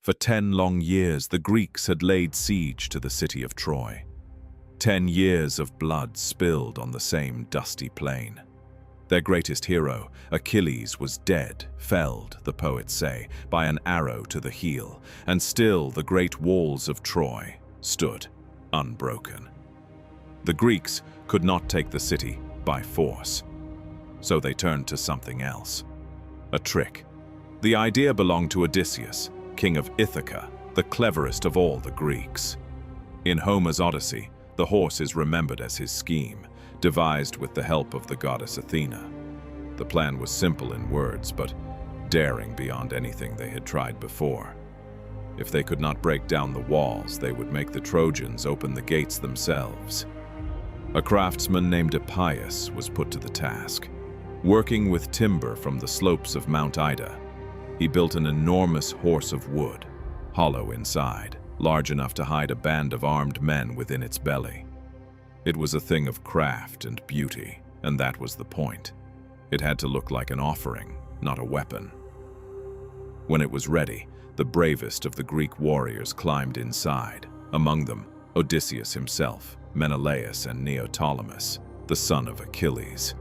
For 10 long years, the Greeks had laid siege to the city of Troy. 10 years of blood spilled on the same dusty plain. Their greatest hero, Achilles, was dead, felled, the poets say, by an arrow to the heel, and still the great walls of Troy stood unbroken. The Greeks could not take the city by force, so they turned to something else. A trick. The idea belonged to Odysseus, king of Ithaca, the cleverest of all the Greeks. In Homer's Odyssey, the horse is remembered as his scheme, devised with the help of the goddess Athena. The plan was simple in words, but daring beyond anything they had tried before. If they could not break down the walls, they would make the Trojans open the gates themselves. A craftsman named Hippias was put to the task. Working with timber from the slopes of Mount Ida, he built an enormous horse of wood, hollow inside, large enough to hide a band of armed men within its belly. It was a thing of craft and beauty, and that was the point. It had to look like an offering, not a weapon. When it was ready, the bravest of the Greek warriors climbed inside, among them Odysseus himself, Menelaus, and Neoptolemus, the son of Achilles.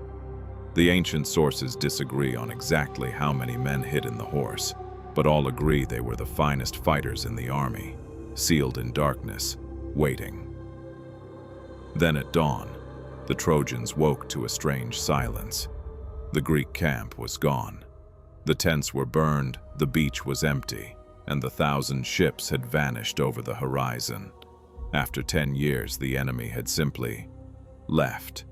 The ancient sources disagree on exactly how many men hid in the horse, but all agree they were the finest fighters in the army, sealed in darkness, waiting. Then at dawn, the Trojans woke to a strange silence. The Greek camp was gone. The tents were burned, the beach was empty, and the 1,000 ships had vanished over the horizon. After 10 years, the enemy had simply left.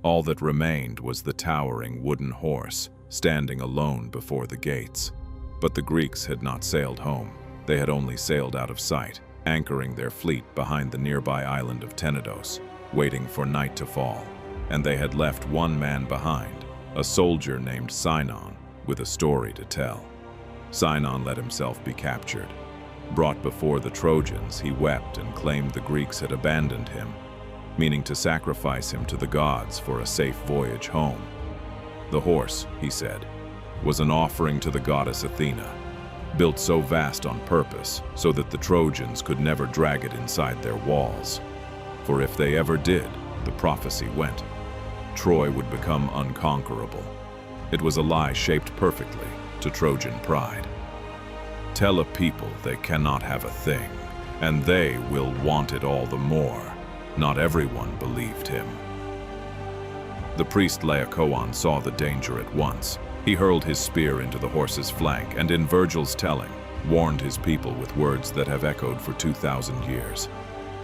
All that remained was the towering wooden horse, standing alone before the gates. But the Greeks had not sailed home. They had only sailed out of sight, anchoring their fleet behind the nearby island of Tenedos, waiting for night to fall. And they had left one man behind, a soldier named Sinon, with a story to tell. Sinon let himself be captured. Brought before the Trojans, he wept and claimed the Greeks had abandoned him, meaning to sacrifice him to the gods for a safe voyage home. The horse, he said, was an offering to the goddess Athena, built so vast on purpose so that the Trojans could never drag it inside their walls. For if they ever did, the prophecy went, Troy would become unconquerable. It was a lie shaped perfectly to Trojan pride. Tell a people they cannot have a thing, and they will want it all the more. Not everyone believed him. The priest Laocoön saw the danger at once. He hurled his spear into the horse's flank, and in Virgil's telling, warned his people with words that have echoed for 2,000 years.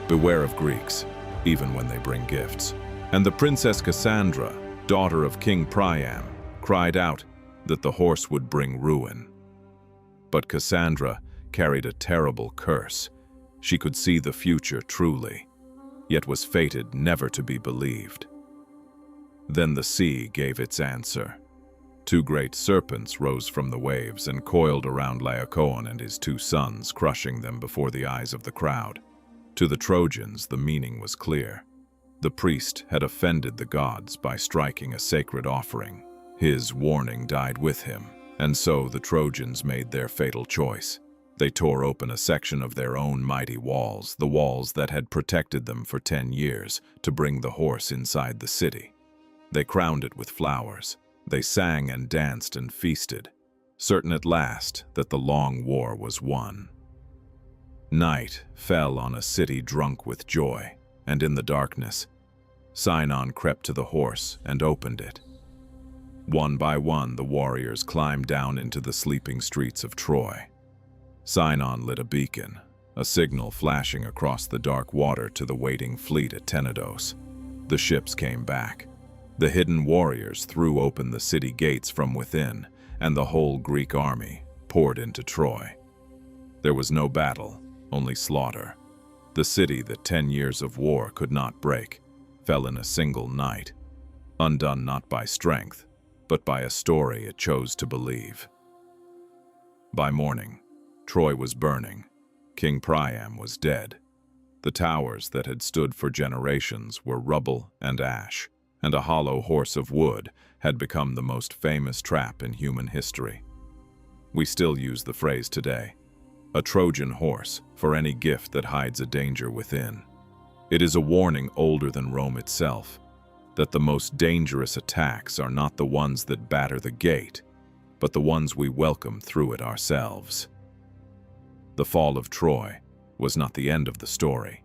Beware of Greeks, even when they bring gifts. And the princess Cassandra, daughter of King Priam, cried out that the horse would bring ruin. But Cassandra carried a terrible curse. She could see the future truly, yet was fated never to be believed. Then the sea gave its answer. 2 great serpents rose from the waves and coiled around Laocoön and his 2 sons, crushing them before the eyes of the crowd. To the Trojans, the meaning was clear. The priest had offended the gods by striking a sacred offering. His warning died with him, and so the Trojans made their fatal choice. They tore open a section of their own mighty walls, the walls that had protected them for 10 years, to bring the horse inside the city. They crowned it with flowers. They sang and danced and feasted, certain at last that the long war was won. Night fell on a city drunk with joy, and in the darkness, Sinon crept to the horse and opened it. One by one, the warriors climbed down into the sleeping streets of Troy. Sinon lit a beacon, a signal flashing across the dark water to the waiting fleet at Tenedos. The ships came back. The hidden warriors threw open the city gates from within, and the whole Greek army poured into Troy. There was no battle, only slaughter. The city that 10 years of war could not break fell in a single night, undone not by strength, but by a story it chose to believe. By morning, Troy was burning. King Priam was dead. The towers that had stood for generations were rubble and ash, and a hollow horse of wood had become the most famous trap in human history. We still use the phrase today, a Trojan horse for any gift that hides a danger within. It is a warning older than Rome itself, that the most dangerous attacks are not the ones that batter the gate, but the ones we welcome through it ourselves. The fall of Troy was not the end of the story.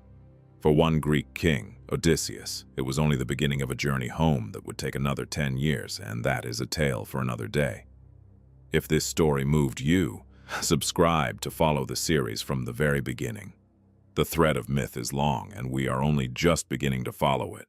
For one Greek king, Odysseus, it was only the beginning of a journey home that would take another 10 years, and that is a tale for another day. If this story moved you, subscribe to follow the series from the very beginning. The thread of myth is long, and we are only just beginning to follow it.